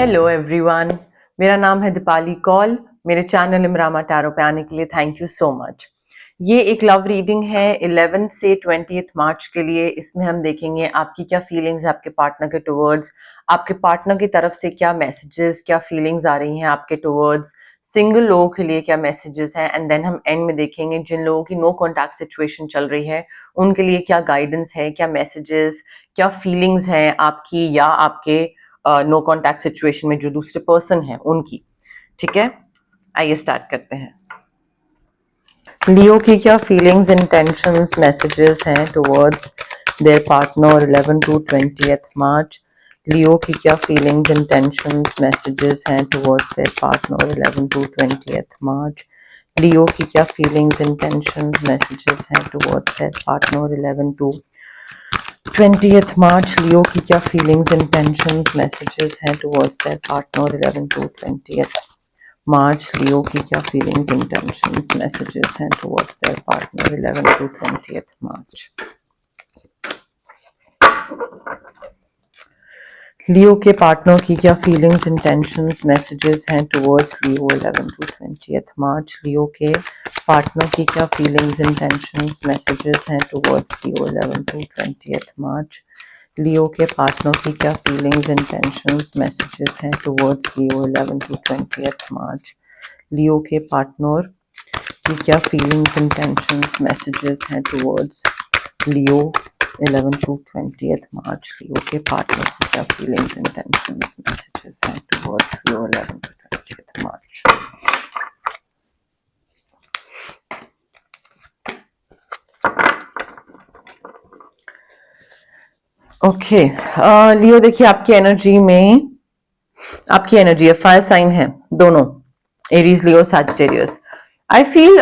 Hello everyone, मेरा नाम है दीपाली कौल। मेरे चैनल इमरामा टैरो पे आने के लिए थैंक यू सो मच। ये एक लव रीडिंग है 11 से 20 मार्च के लिए। इसमें हम देखेंगे आपकी क्या फीलिंग्स है आपके पार्टनर के टुवर्ड्स, आपके पार्टनर की तरफ से क्या मैसेजेस, क्या फीलिंग्स आ रही हैं आपके टुवर्ड्स, सिंगल लोगों के लिए क्या मैसेजेस हैं, एंड देन हम एंड में देखेंगे जिन लोगों की नो कॉन्टैक्ट सिचुएशन चल रही है उनके लिए क्या गाइडेंस है, क्या मैसेजेस, क्या फीलिंग्स हैं आपकी या आपके नो कॉन्टैक्ट सिचुएशन में जो दूसरे पर्सन है उनकी। ठीक है, आइए स्टार्ट करते हैं। लियो की क्या फीलिंग्स, इंटेंशंस, मैसेजेस हैं टुवर्ड्स देयर पार्टनर 11 to 20 मार्च। लियो की क्या फीलिंग्स, इंटेंशंस, मैसेजेस हैं टुवर्ड्स देयर पार्टनर 11 to 20 मार्च। लियो की क्या फीलिंग्स, इंटेंशंस, मैसेजेस हैं टुवर्ड्स देयर पार्टनर 11 to 20 मार्च। लियो की क्या फीलिंग्स, इंटेंशंस, मैसेजेस हैं टुवर्ड्स देयर पार्टनर 11 to 20 मार्च। लियो की क्या फीलिंग्स, इंटेंशंस, मैसेजेस हैं टुवर्ड्स देयर पार्टनर 11 to 20 मार्च। लियो के पार्टनर की क्या फीलिंग्स, इंटेंशंस, मैसेजेस हैं टुवर्ड्स लियो 11 to 20 मार्च। लियो के पार्टनर की क्या फीलिंग्स, इंटेंशंस, मैसेजेस हैं टुवर्ड्स लियो 11 to 20 मार्च। लियो के पार्टनर की क्या फीलिंग्स, इंटेंशंस, मैसेजेस हैं टुवर्ड्स लियो 11 to 20 मार्च। लियो के पार्टनर की क्या फीलिंग्स, इंटेंशंस, मैसेजेस हैं टुवर्ड्स लियो 11 to 20 मार्च। लियो के पार्टनर की क्या फीलिंग्स, इंटेंशंस, मैसेजेस हैं टुवर्ड्स लियो 11 to 20 मार्च। ओके, लियो देखिए आपकी एनर्जी में, आपकी एनर्जी है, फायर साइन है दोनों, Aries, Leo, Sagittarius. I feel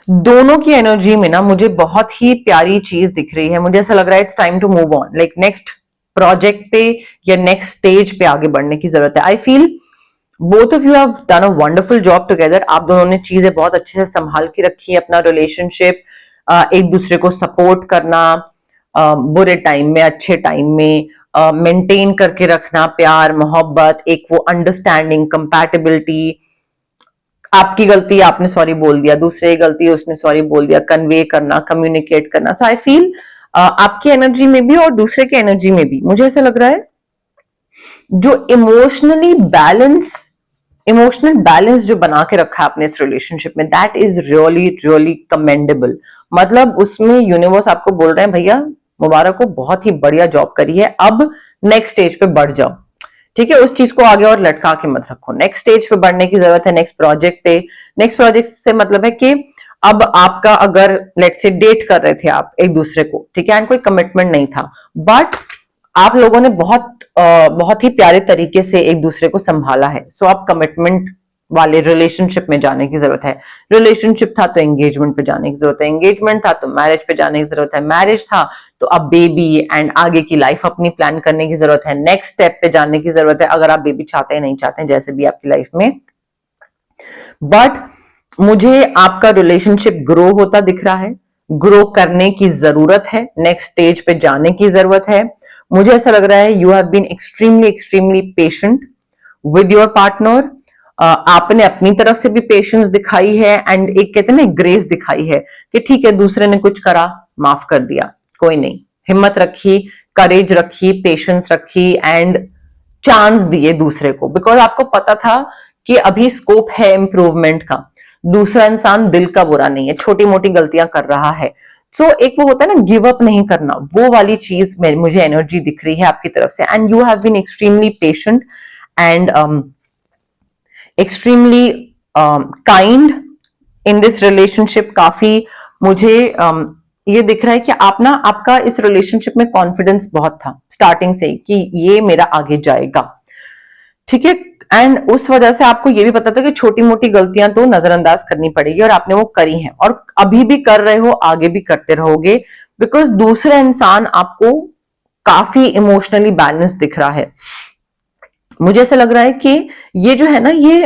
दोनों की एनर्जी में ना मुझे बहुत ही प्यारी चीज दिख रही है। मुझे ऐसा लग रहा है it's time to move on, like next project पे या नेक्स्ट स्टेज पे आगे बढ़ने की जरूरत है। I feel both of you have done a wonderful job together. आप दोनों ने चीजें बहुत अच्छे से संभाल के रखी है, अपना रिलेशनशिप, एक दूसरे को सपोर्ट करना, बुरे टाइम में, अच्छे टाइम में मेंटेन करके रखना, प्यार, मोहब्बत, एक वो अंडरस्टैंडिंग, कंपैटिबिलिटी। आपकी गलती आपने सॉरी बोल दिया, दूसरे की गलती उसने सॉरी बोल दिया, कन्वे करना, कम्युनिकेट करना। सो आई फील आपकी एनर्जी में भी और दूसरे की एनर्जी में भी मुझे ऐसा लग रहा है जो इमोशनल बैलेंस जो बना के रखा है आपने इस रिलेशनशिप में, that is really really commendable. मतलब उसमें यूनिवर्स आपको बोल रहे हैं भैया मुबारक हो, बहुत ही बढ़िया जॉब करी है, अब नेक्स्ट स्टेज पे बढ़ जाओ। ठीक है, उस चीज को आगे और लटका के मत रखो, नेक्स्ट स्टेज पे बढ़ने की जरूरत है, नेक्स्ट प्रोजेक्ट पे। नेक्स्ट प्रोजेक्ट से मतलब है कि अब आपका, अगर लेट से डेट कर रहे थे आप एक दूसरे को, ठीक है, एंड कोई कमिटमेंट नहीं था, बट आप लोगों ने बहुत ही प्यारे तरीके से एक दूसरे को संभाला है। सो अब कमिटमेंट वाले रिलेशनशिप में जाने की जरूरत है। रिलेशनशिप था तो एंगेजमेंट पे जाने की जरूरत है, एंगेजमेंट था तो मैरिज पे जाने की जरूरत है, मैरिज था तो अब बेबी एंड आगे की लाइफ अपनी प्लान करने की जरूरत है, नेक्स्ट स्टेप पे जाने की जरूरत है, अगर आप बेबी चाहते हैं, नहीं चाहते हैं, जैसे भी आपकी लाइफ में। बट मुझे आपका रिलेशनशिप ग्रो होता दिख रहा है, ग्रो करने की जरूरत है, नेक्स्ट स्टेज पे जाने की जरूरत है। मुझे ऐसा लग रहा है you have been extremely extremely patient with your partner. आपने अपनी तरफ से भी पेशेंस दिखाई है एंड एक कहते हैं ना ग्रेस दिखाई है कि ठीक है दूसरे ने कुछ करा, माफ कर दिया, कोई नहीं, हिम्मत रखी, करेज रखी, पेशेंस रखी एंड चांस दिए दूसरे को, बिकॉज आपको पता था कि अभी स्कोप है इंप्रूवमेंट का। दूसरा इंसान दिल का बुरा नहीं है, छोटी मोटी गलतियां कर रहा है। सो एक वो होता है ना गिव अप नहीं करना, वो वाली चीज में मुझे एनर्जी दिख रही है आपकी तरफ से। And you have been extremely patient and extremely kind in this relationship. काफी मुझे ये दिख रहा है कि आप ना, आपका इस रिलेशनशिप में कॉन्फिडेंस बहुत था स्टार्टिंग से ही कि ये मेरा आगे जाएगा। ठीक है, एंड उस वजह से आपको ये भी पता था कि छोटी मोटी गलतियां तो नजरअंदाज करनी पड़ेगी और आपने वो करी हैं और अभी भी कर रहे हो, आगे भी करते रहोगे, बिकॉज दूसरा इंसान आपको काफी इमोशनली बैलेंस दिख रहा है। मुझे ऐसा लग रहा है कि ये जो है ना, ये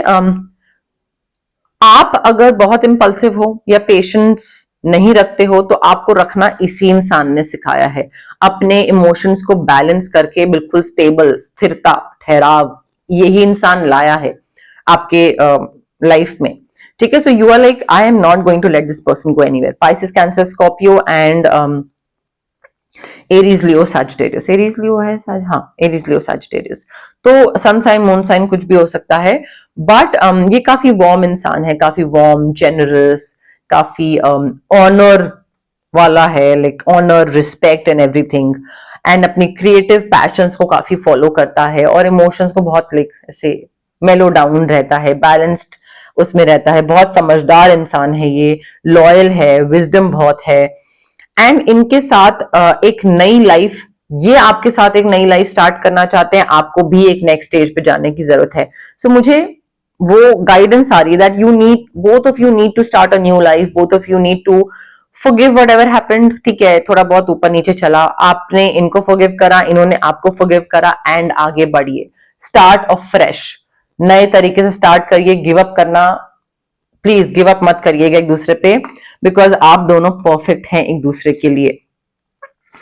आप अगर बहुत इंपल्सिव हो या पेशेंस नहीं रखते हो तो आपको रखना इसी इंसान ने सिखाया है। अपने इमोशंस को बैलेंस करके बिल्कुल स्टेबल, स्थिरता, ठहराव, यही इंसान लाया है आपके लाइफ में। ठीक है, so you are like I am not going to let this person go anywhere. Pisces, Cancer, Scorpio and Aries, Leo, Sagittarius. Aries Leo है शायद, हाँ एरीज लियो सैजिटेरियस। तो सन साइन, मून साइन कुछ भी हो सकता है, बट ये काफी वार्म इंसान है, काफी वार्म, जेनरस, काफी ऑनर वाला है, like honour, respect and everything, and अपनी क्रिएटिव पैशंस को काफी फॉलो करता है और इमोशंस को बहुत लाइक ऐसे मेलो डाउन रहता है, बैलेंस्ड उसमें रहता है। बहुत समझदार इंसान है ये, लॉयल है, विजडम बहुत है, एंड इनके साथ एक नई लाइफ, ये आपके साथ एक नई लाइफ स्टार्ट करना चाहते हैं, आपको भी एक नेक्स्ट स्टेज पे जाने की जरूरत है। सो मुझे वो गाइडेंस आ रही है that you need, both of you need to start a new life, both of you need to forgive whatever happened. ठीक है, थोड़ा बहुत ऊपर नीचे चला, आपने इनको फॉरगिव करा, इन्होंने आपको फॉरगिव करा, एंड आगे बढ़िए, स्टार्ट ऑफ फ्रेश, नए तरीके से स्टार्ट करिए। गिव अप करना, प्लीज गिव अप मत करिएगा एक दूसरे पे, बिकॉज आप दोनों परफेक्ट हैं एक दूसरे के लिए।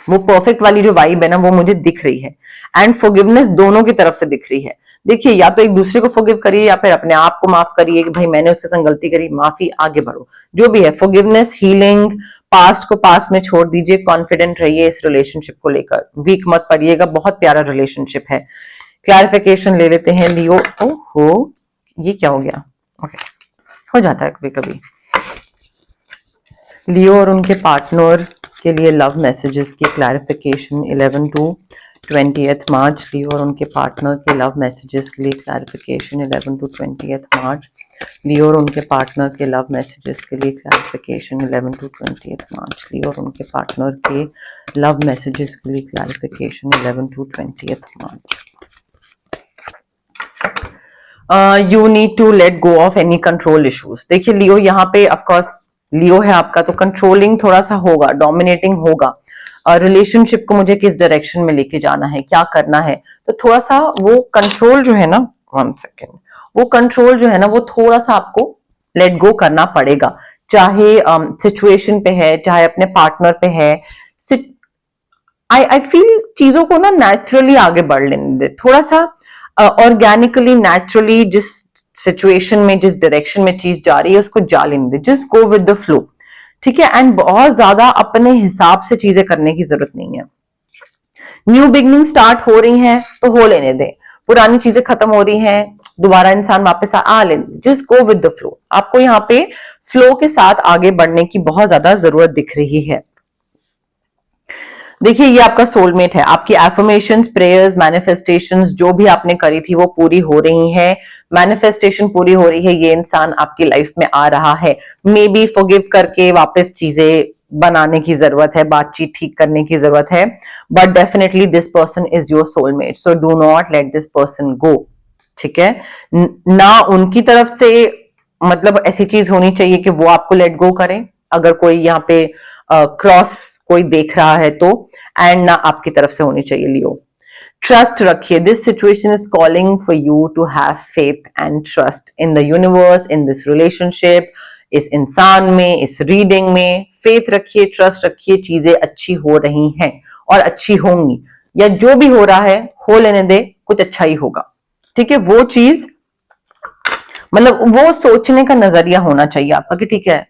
वो परफेक्ट वाली जो वाइब है ना, वो मुझे दिख रही है, एंड फॉरगिवनेस दोनों की तरफ से दिख रही है। देखिए, या तो एक दूसरे को फॉरगिव करिए या फिर अपने आप को माफ करिए कि भाई मैंने उसके संग गलती करी, माफी, आगे बढ़ो, जो भी है। फॉरगिवनेस, हीलिंग, पास्ट को पास्ट में छोड़ दीजिए, कॉन्फिडेंट रहिए इस रिलेशनशिप को लेकर, वीक मत पड़िएगा, बहुत प्यारा रिलेशनशिप है। क्लैरिफिकेशन ले लेते हैं लियो। ओहो, ये क्या हो गया? ओके, हो जाता है कभी कभी। लियो और उनके पार्टनर के लिए लव मैसेजेस की क्लैरिफिकेशन 11 to 20th मार्च। लियो और उनके पार्टनर के लव मैसेजेस के लिए क्लैरिफिकेशन 11 to 20th मार्च। लियो और उनके पार्टनर के लव मैसेजेस के लिए क्लैरिफिकेशन 11 to 20th मार्च। लियो और उनके पार्टनर के लव मैसेजेस के लिए clarification 11 to 20th March. You need to let go of any control issues. देखिए लियो, यहाँ पे ऑफकोर्स लियो है आपका, तो कंट्रोलिंग थोड़ा सा होगा, डोमिनेटिंग होगा। रिलेशनशिप को मुझे किस डायरेक्शन में लेके जाना है, क्या करना है, तो थोड़ा सा वो कंट्रोल जो है ना, 1 सेकेंड, वो कंट्रोल जो है ना, वो थोड़ा सा आपको लेट गो करना पड़ेगा, चाहे सिचुएशन पे है, चाहे अपने पार्टनर पे है। आई फील चीजों को ना नेचुरली आगे बढ़ लेने दे, थोड़ा सा ऑर्गेनिकली, नेचुरली, जिस सिचुएशन में, जिस डायरेक्शन में चीज जा रही है उसको जा लेने दे, just go with the flow. ठीक है, एंड बहुत ज्यादा अपने हिसाब से चीजें करने की जरूरत नहीं है। न्यू बिगनिंग स्टार्ट हो रही हैं तो हो लेने दें, पुरानी चीजें खत्म हो रही हैं, दोबारा इंसान वापस आ लेने, just go with the flow. आपको यहाँ पे फ्लो के साथ आगे बढ़ने की बहुत ज्यादा जरूरत दिख रही है। देखिए, ये आपका सोलमेट है, आपकी एफर्मेशंस, प्रेयर्स, मैनिफेस्टेशंस जो भी आपने करी थी वो पूरी हो रही है, मैनिफेस्टेशन पूरी हो रही है, ये इंसान आपकी लाइफ में आ रहा है। मे बी फॉरगिव करके वापस चीजें बनाने की जरूरत है, बातचीत ठीक करने की जरूरत है, but definitely this person is your soulmate, so do not let this person गो। ठीक है, ना उनकी तरफ से मतलब ऐसी चीज होनी चाहिए कि वो आपको लेट गो करें, अगर कोई यहाँ पे क्रॉस कोई देख रहा है तो, एंड ना आपकी तरफ से होनी चाहिए। लियो, ट्रस्ट रखिए, this situation is calling for you to have faith and trust in the universe, in this relationship, इस इंसान में, इस रीडिंग में। फेथ रखिए, ट्रस्ट रखिए, चीजें अच्छी हो रही हैं और अच्छी होंगी, या जो भी हो रहा है हो लेने दे, कुछ अच्छा ही होगा। ठीक है, वो चीज मतलब वो सोचने का नजरिया होना चाहिए आपका कि ठीक है,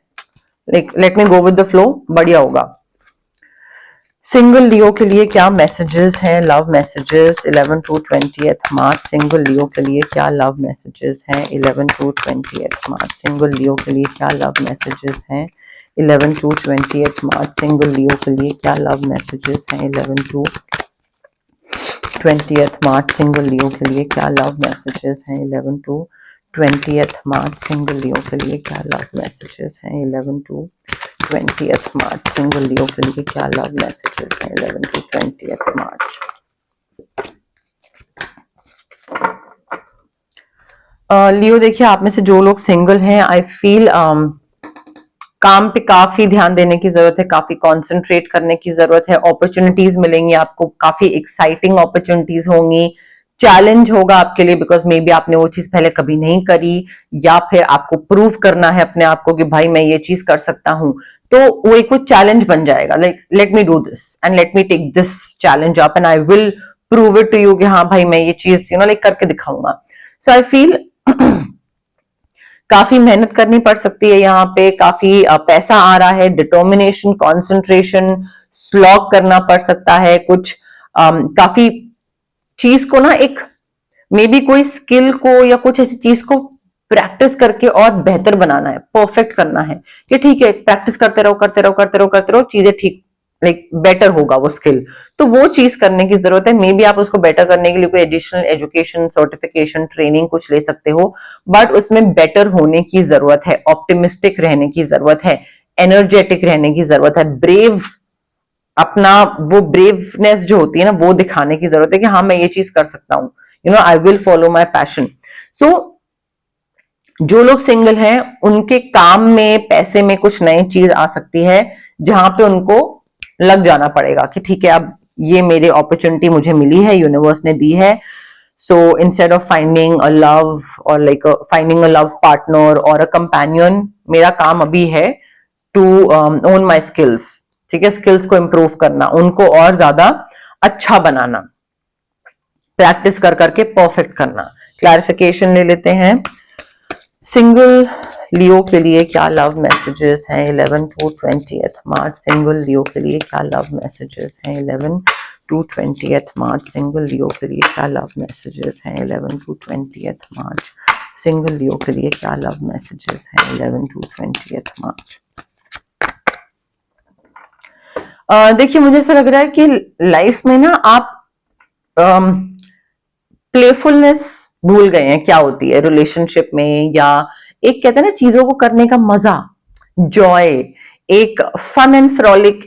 let me go with the flow, बढ़िया होगा। सिंगल लियो के लिए क्या मैसेजेस हैं, लव मैसेजेस 11 to 20th मार्च। सिंगल लियो के लिए क्या लव मैसेजेस हैं 11 to 20th मार्च। सिंगल लियो के लिए क्या लव मैसेजेस हैं 11 to 20th मार्च। सिंगल लियो के लिए क्या लव मैसेजेस हैं 11 to 20th मार्च। सिंगल लियो के लिए क्या लव मैसेजेस हैं 11 to 20th मार्च। सिंगल लियो के लिए क्या लव मैसेजेस हैं 11 to 20th मार्च। सिंगल लियो के लिए क्या लव मैसेजेस हैं 11 to 20th मार्च। लियो, देखिए आप में से जो लोग सिंगल हैं, आई फील काम पे काफी ध्यान देने की जरूरत है, काफी कंसंट्रेट करने की जरूरत है। अपॉर्चुनिटीज मिलेंगी आपको, काफी एक्साइटिंग अपॉर्चुनिटीज होंगी। चैलेंज होगा आपके लिए, बिकॉज मे बी आपने वो चीज पहले कभी नहीं करी, या फिर आपको प्रूव करना है अपने आप को कि भाई मैं ये चीज कर सकता हूं। तो वो एक चैलेंज बन जाएगा, like let me do this and let me take this challenge up and I will prove it to you कि हाँ भाई मैं ये चीज लाइक करके दिखाऊंगा. सो आई फील काफी मेहनत करनी पड़ सकती है यहाँ पे, काफी पैसा आ रहा है, डिटर्मिनेशन, कॉन्सेंट्रेशन, स्लॉग करना पड़ सकता है कुछ, काफी चीज को ना एक मे बी कोई स्किल को या कुछ ऐसी चीज को प्रैक्टिस करके और बेहतर बनाना है, परफेक्ट करना है कि ठीक है प्रैक्टिस करते रहो करते रहो करते रहो करते रहो, चीजें ठीक लाइक बेटर होगा वो स्किल. तो वो चीज करने की जरूरत है. मे बी आप उसको बेटर करने के लिए कोई एडिशनल एजुकेशन, सर्टिफिकेशन, ट्रेनिंग कुछ ले सकते हो, बट उसमें बेटर होने की जरूरत है, ऑप्टिमिस्टिक रहने की जरूरत है, एनर्जेटिक रहने की जरूरत है, ब्रेव, अपना वो ब्रेवनेस जो होती है ना वो दिखाने की जरूरत है कि हाँ मैं ये चीज कर सकता हूँ, I will follow my passion. So जो लोग सिंगल हैं उनके काम में, पैसे में कुछ नई चीज आ सकती है जहां पे उनको लग जाना पड़ेगा कि ठीक है अब ये मेरी अपॉर्चुनिटी मुझे मिली है, यूनिवर्स ने दी है. So instead of finding a love और like finding a love partner और अ कंपेनियन, मेरा काम अभी है टू ओन माई स्किल्स. ठीक है, स्किल्स को इंप्रूव करना, उनको और ज्यादा अच्छा बनाना, प्रैक्टिस कर करके परफेक्ट करना. क्लैरिफिकेशन ले लेते हैं. सिंगल लियो के लिए क्या लव मैसेजेस हैं 11 to 20th मार्च. सिंगल लियो के लिए क्या लव मैसेजेस हैं 11 to 20th मार्च. सिंगल लियो के लिए क्या लव मैसेजेस हैं 11 to 20th मार्च. सिंगल लियो के लिए क्या लव मैसेजेस हैं 11 to 20th मार्च. देखिए मुझे ऐसा लग रहा है कि लाइफ में ना आप प्लेफुलनेस भूल गए हैं क्या होती है रिलेशनशिप में, या एक कहते हैं ना चीजों को करने का मजा, जॉय, एक fun and frolic,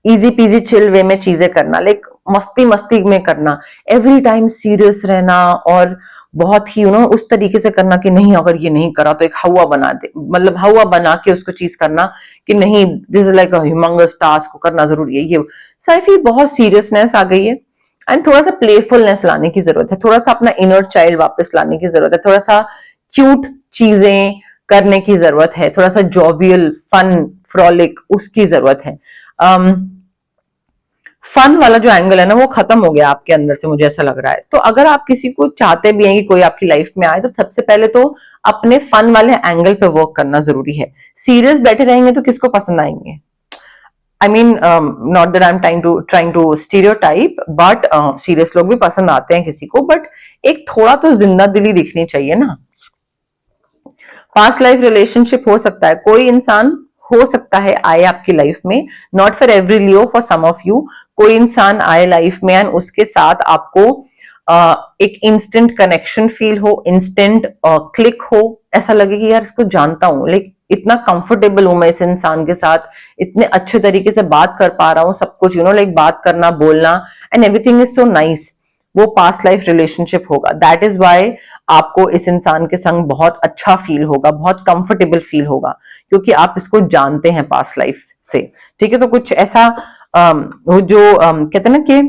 easy peasy chill way में चीजें करना, लाइक मस्ती मस्ती में करना, एवरी टाइम सीरियस रहना और बहुत ही उस तरीके से करना कि नहीं अगर ये नहीं करा तो एक हवा बना दे, मतलब हवा बना के उसको चीज करना कि नहीं this is like a humongous task को करना जरूरी है ये. सो आई फील बहुत सीरियसनेस आ गई है एंड थोड़ा सा प्लेफुलनेस लाने की जरूरत है, थोड़ा सा अपना इनर चाइल्ड वापस लाने की जरूरत है, थोड़ा सा क्यूट चीजें करने की जरूरत है, थोड़ा सा जॉवियल फन फ्रॉलिक उसकी जरूरत है. फन वाला जो एंगल है ना वो खत्म हो गया आपके अंदर से, मुझे ऐसा लग रहा है. तो अगर आप किसी को चाहते भी हैं कि कोई आपकी लाइफ में आए तो सबसे पहले तो अपने फन वाले एंगल पे वर्क करना जरूरी है. सीरियस बैठे रहेंगे तो किसको पसंद आएंगे? I mean, not that I'm trying to stereotype, but serious लोग भी पसंद आते हैं किसी को, बट एक थोड़ा तो जिंदा दिली दिखनी चाहिए ना. पास्ट लाइफ रिलेशनशिप हो सकता है, कोई इंसान हो सकता है आए आपकी लाइफ में, not for every Leo, for some of you. कोई इंसान आए लाइफ में एंड उसके साथ आपको एक इंस्टेंट कनेक्शन फील हो, इंस्टेंट क्लिक हो, ऐसा लगे कि यार इसको जानता हूं, लाइक इतना कंफर्टेबल हूं मैं इस इंसान के साथ, इतने अच्छे तरीके से बात कर पा रहा हूं, सब कुछ लाइक बात करना, बोलना and everything is so nice. वो पास्ट लाइफ रिलेशनशिप होगा. दैट इज वाई आपको इस इंसान के संग बहुत अच्छा फील होगा, बहुत कंफर्टेबल फील होगा, क्योंकि आप इसको जानते हैं पास्ट लाइफ से. ठीक है, तो कुछ ऐसा वो जो कहते हैं ना कि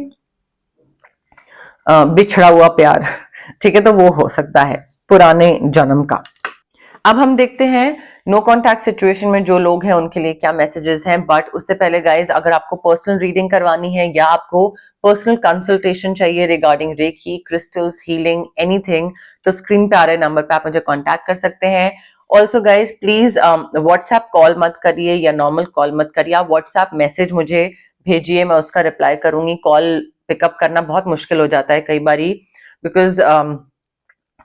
बिछड़ा हुआ प्यार, ठीक है, तो वो हो सकता है पुराने जन्म का. अब हम देखते हैं नो कॉन्टैक्ट सिचुएशन में जो लोग हैं उनके लिए क्या मैसेजेस हैं. बट उससे पहले गाइज, अगर आपको पर्सनल रीडिंग करवानी है या आपको पर्सनल कंसल्टेशन चाहिए regarding Reiki, crystals, healing, anything, तो स्क्रीन पे आ रहे नंबर पे आप मुझे कॉन्टैक्ट कर सकते हैं. Also guys please WhatsApp call मत करिए या नॉर्मल कॉल मत करिए, आप व्हाट्सएप मैसेज मुझे भेजिए, मैं उसका रिप्लाई करूंगी. कॉल पिकअप करना बहुत मुश्किल हो जाता है कई बारी, बिकॉज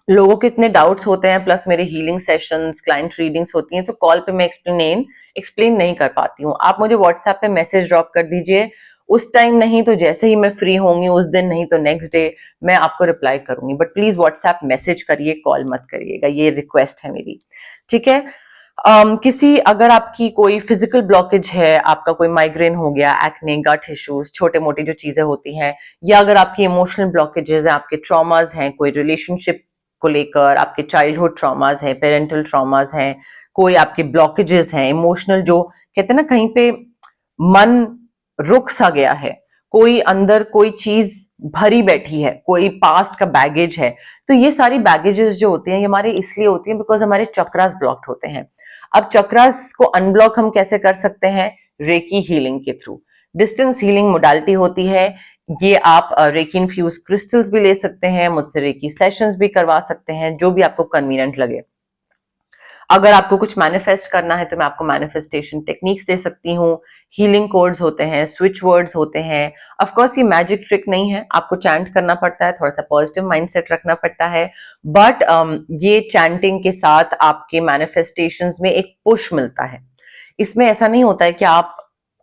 लोगों के इतने डाउट्स होते हैं, प्लस मेरे हीलिंग सेशंस, क्लाइंट रीडिंग्स होती हैं, तो कॉल पे मैं एक्सप्लेन नहीं कर पाती हूँ. आप मुझे व्हाट्सएप पे मैसेज ड्रॉप कर दीजिए, उस टाइम नहीं तो जैसे ही मैं फ्री होंगी, उस दिन नहीं तो नेक्स्ट डे मैं आपको रिप्लाई करूंगी. बट प्लीज व्हाट्सएप मैसेज करिए, कॉल मत करिएगा, ये रिक्वेस्ट है मेरी. ठीक है. किसी अगर आपकी कोई फिजिकल ब्लॉकेज है, आपका कोई माइग्रेन हो गया, एक्ने, गट इश्यूज, छोटे मोटी जो चीजें होती हैं, या अगर आपकी इमोशनल ब्लॉकेजेस हैं, आपके ट्रॉमाज हैं कोई रिलेशनशिप को लेकर, आपके चाइल्डहुड ट्रॉमाज हैं, पेरेंटल ट्रॉमाज हैं, कोई आपके ब्लॉकेजेस हैं इमोशनल, जो कहते हैं ना कहीं पे मन रुक सा गया है, कोई अंदर कोई चीज भरी बैठी है, कोई पास्ट का बैगेज है, तो ये सारी बैगेजेस जो होती हैं ये हमारे इसलिए होती हैं बिकॉज हमारे चक्रास ब्लॉक्ड होते हैं. अब चक्रास को अनब्लॉक हम कैसे कर सकते हैं? रेकी हीलिंग के थ्रू। डिस्टेंस हीलिंग मोडालिटी होती है, ये आप रेकी इन्फ्यूज क्रिस्टल्स भी ले सकते हैं, मुझसे रेकी सेशंस भी करवा सकते हैं, जो भी आपको कन्वीनियंट लगे। अगर आपको कुछ मैनिफेस्ट करना है तो मैं आपको मैनिफेस्टेशन टेक्निक्स दे सकती हूँ, हीलिंग कोड्स होते हैं, स्विच वर्ड्स होते हैं। ऑफ कोर्स ये मैजिक ट्रिक नहीं है, आपको चैंट करना पड़ता है, थोड़ा सा पॉजिटिव माइंडसेट रखना पड़ता है, बट ये चैंटिंग के साथ आपके मैनिफेस्टेशंस में एक पुश मिलता है। इसमें ऐसा नहीं होता है कि आप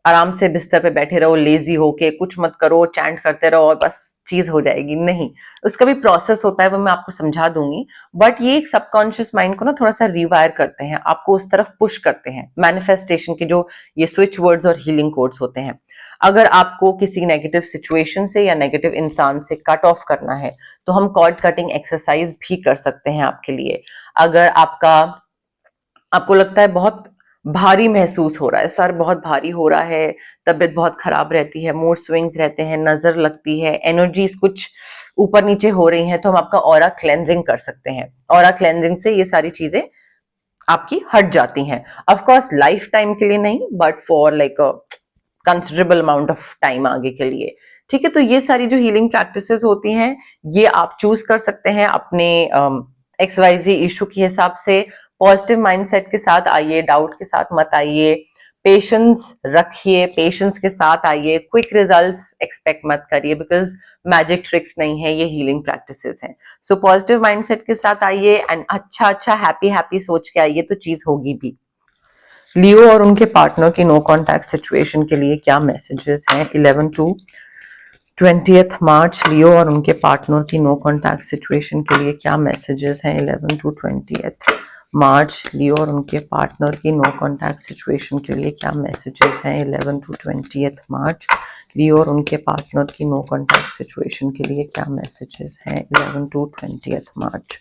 आराम से बिस्तर पे बैठे रहो, लेजी होके कुछ मत करो, चैंट करते रहो और बस चीज हो जाएगी, नहीं। उसका भी प्रोसेस होता है, वो मैं आपको समझा दूंगी, बट ये एक सबकॉन्शियस माइंड को ना थोड़ा सा रिवायर करते हैं, आपको उस तरफ पुश करते हैं मैनिफेस्टेशन के जो ये स्विच वर्ड्स और हीलिंग कोड्स होते हैं। अगर आपको किसी नेगेटिव सिचुएशन से या नेगेटिव इंसान से कट ऑफ करना है तो हम कॉर्ड कटिंग एक्सरसाइज भी कर सकते हैं आपके लिए। अगर आपको लगता है बहुत भारी महसूस हो रहा है, सर बहुत भारी हो रहा है, तबीयत बहुत खराब रहती है, मूड स्विंग्स रहते हैं, नजर लगती है, एनर्जीज कुछ ऊपर नीचे हो रही हैं, तो हम आपका ऑरा क्लेंजिंग कर सकते हैं। ऑरा क्लेंजिंग से ये सारी चीजें आपकी हट जाती हैं। ऑफ कोर्स लाइफ टाइम के लिए नहीं, but for like a considerable amount of time आगे के लिए। ठीक है, तो ये सारी जो हीलिंग प्रैक्टिसेस होती हैं, ये आप चूज कर सकते हैं अपने XYZ इशू के हिसाब से। पॉजिटिव माइंडसेट के साथ आइए, डाउट के साथ मत आइए, पेशेंस रखिए, पेशेंस के साथ आइए, क्विक रिजल्ट्स एक्सपेक्ट मत करिए, बिकॉज मैजिक ट्रिक्स नहीं है, ये हीलिंग प्रैक्टिसेस हैं। सो पॉजिटिव माइंडसेट के साथ आइए एंड अच्छा हैप्पी सोच के आइए, तो चीज होगी भी। लियो और उनके पार्टनर की नो कॉन्टैक्ट सिचुएशन के लिए क्या मैसेजेस हैं? 11 to 20 मार्च लियो और उनके पार्टनर की नो कॉन्टैक्ट सिचुएशन के लिए क्या मैसेजेस हैं? 11 to 20 मार्च लियो और उनके पार्टनर की नो कॉन्टैक्ट सिचुएशन के लिए क्या मैसेजेस हैं? 11 to 20 मार्च लियो और उनके पार्टनर की नो कॉन्टैक्ट सिचुएशन के लिए क्या मैसेजेस हैं? 11 to 20 मार्च।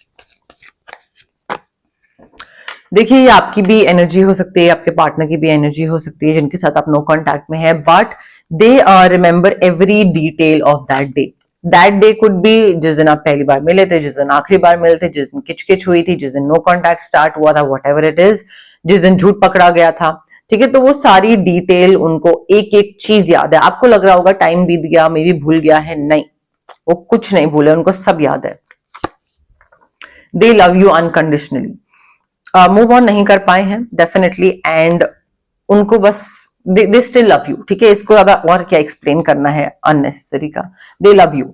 देखिए, ये आपकी भी एनर्जी हो सकती है, आपके पार्टनर की भी एनर्जी हो सकती है, जिनके साथ आप नो कॉन्टैक्ट में है, but they remember every detail of that day. That day could be जिस दिन आप पहली बार मिले थे, जिस दिन आखिरी बार मिले थे, जिस दिन किचकिच हुई थी, जिस दिन नो कॉन्टैक्ट स्टार्ट हुआ था, वट एवर इट इज, जिस दिन झूठ पकड़ा गया था। ठीक है, तो वो सारी डिटेल, उनको एक एक चीज याद है। आपको लग रहा होगा टाइम बीत गया, मे भी भूल गया है, नहीं, वो कुछ नहीं भूले, उनको सब याद है। दे love you unconditionally. Move on नहीं कर पाए हैं डेफिनेटली, एंड उनको बस दे स्टिल लव यू। ठीक है, इसको ज्यादा और क्या एक्सप्लेन करना है अननेसेसरी का। दे लव यू।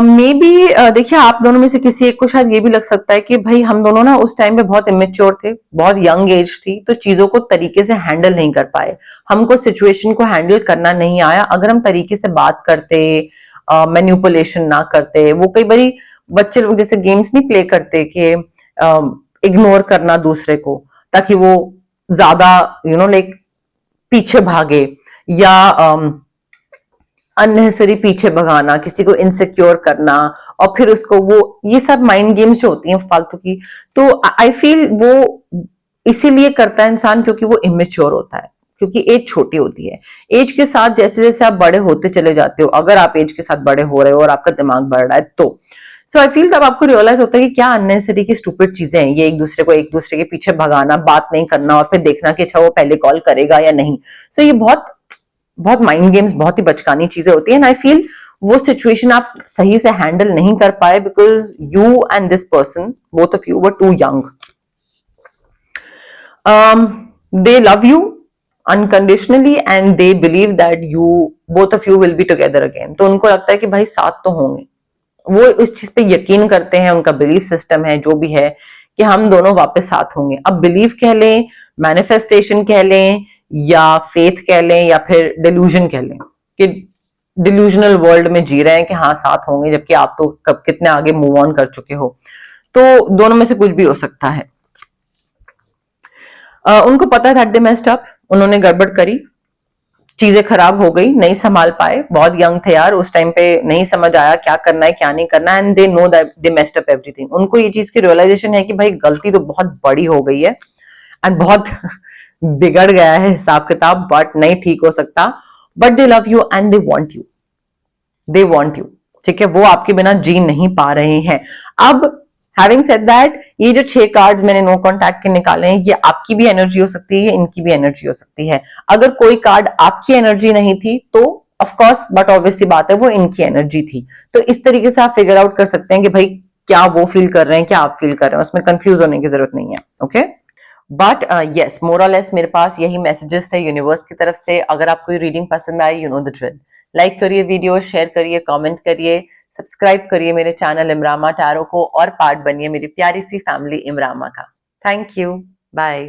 मे बी देखिए, आप दोनों में से किसी एक को शायद ये भी लग सकता है कि भाई हम दोनों ना उस टाइम पे बहुत इमेच्योर थे, बहुत यंग एज थी, तो चीजों को तरीके से हैंडल नहीं कर पाए, हमको सिचुएशन को हैंडल करना नहीं आया। अगर हम तरीके से बात करते, मैन्युपुलेशन ना करते, वो कई बारी बच्चे लोग जैसे गेम्स नहीं प्ले करते कि इग्नोर करना दूसरे को, ताकि वो ज्यादा लाइक पीछे भागे, या अननेसेसरी पीछे भगाना, किसी को इनसिक्योर करना, और फिर उसको वो ये सब माइंड गेम्स जो होती हैं फालतू की, तो आई फील वो इसीलिए करता है इंसान क्योंकि वो इमेच्योर होता है, क्योंकि एज छोटी होती है। एज के साथ जैसे जैसे आप बड़े होते चले जाते हो, अगर आप एज के साथ बड़े हो रहे हो और आपका दिमाग बढ़ रहा है, तो सो आई फील तब आपको रियलाइज होता है कि क्या अननेसेसरी की स्टूपिड चीजें हैं ये, एक दूसरे के पीछे भगाना, बात नहीं करना, और फिर देखना कि अच्छा वो पहले कॉल करेगा या नहीं। सो ये बहुत बहुत माइंड गेम्स, बहुत ही बचकानी चीजें होती है, एंड आई फील वो सिचुएशन आप सही से हैंडल नहीं कर पाए, because you and this person, both of you were too young. They love you unconditionally and they believe that you both of you will be together again. तो उनको लगता है कि भाई साथ तो होंगे, वो उस चीज पे यकीन करते हैं, उनका बिलीफ सिस्टम है जो भी है कि हम दोनों वापस साथ होंगे। अब बिलीफ कह लें, मैनिफेस्टेशन कह लें, या फेथ कह लें, या फिर डिल्यूजन कह लें, कि डिल्यूजनल वर्ल्ड में जी रहे हैं कि हाँ साथ होंगे, जबकि आप तो कब कितने आगे मूव ऑन कर चुके हो। तो दोनों में से कुछ भी हो सकता है। उनको पता था दे मेस्ड अप, उन्होंने गड़बड़ करी, चीजें खराब हो गई, नहीं संभाल पाए, बहुत यंग थे यार उस टाइम पे, नहीं समझ आया क्या करना है क्या नहीं करना, and they know that they messed up everything. उनको ये चीज की रियलाइजेशन है कि भाई गलती तो बहुत बड़ी हो गई है, एंड बहुत बिगड़ गया है हिसाब किताब, बट नहीं ठीक हो सकता। But they love you and they want you, they want you. ठीक है, वो आपके बिना जी नहीं पा रहे हैं। अब हैविंग सेड दैट, ये जो 6 कार्ड्स मैंने नो कॉन्टैक्ट के निकाले हैं, ये आपकी भी एनर्जी हो सकती है, इनकी भी एनर्जी हो सकती है। अगर कोई कार्ड आपकी एनर्जी नहीं थी तो ऑफ कोर्स, बट ऑब्वियसली बात है वो इनकी एनर्जी थी। तो इस तरीके से आप फिगर आउट कर सकते हैं कि भाई क्या वो फील कर रहे हैं, क्या आप फील कर रहे हैं, उसमें कंफ्यूज होने की जरूरत नहीं है। ओके, बट यस, मोर और लेस मेरे पास यही मैसेजेस थे यूनिवर्स की तरफ से। अगर आपको ये रीडिंग पसंद आई, you know the drill, like करिए वीडियो, शेयर करिए, कमेंट करिए, सब्सक्राइब करिए मेरे चैनल इमरामा टैरो को और पार्ट बनिए मेरी प्यारी सी फैमिली इमरामा का। Thank you, bye.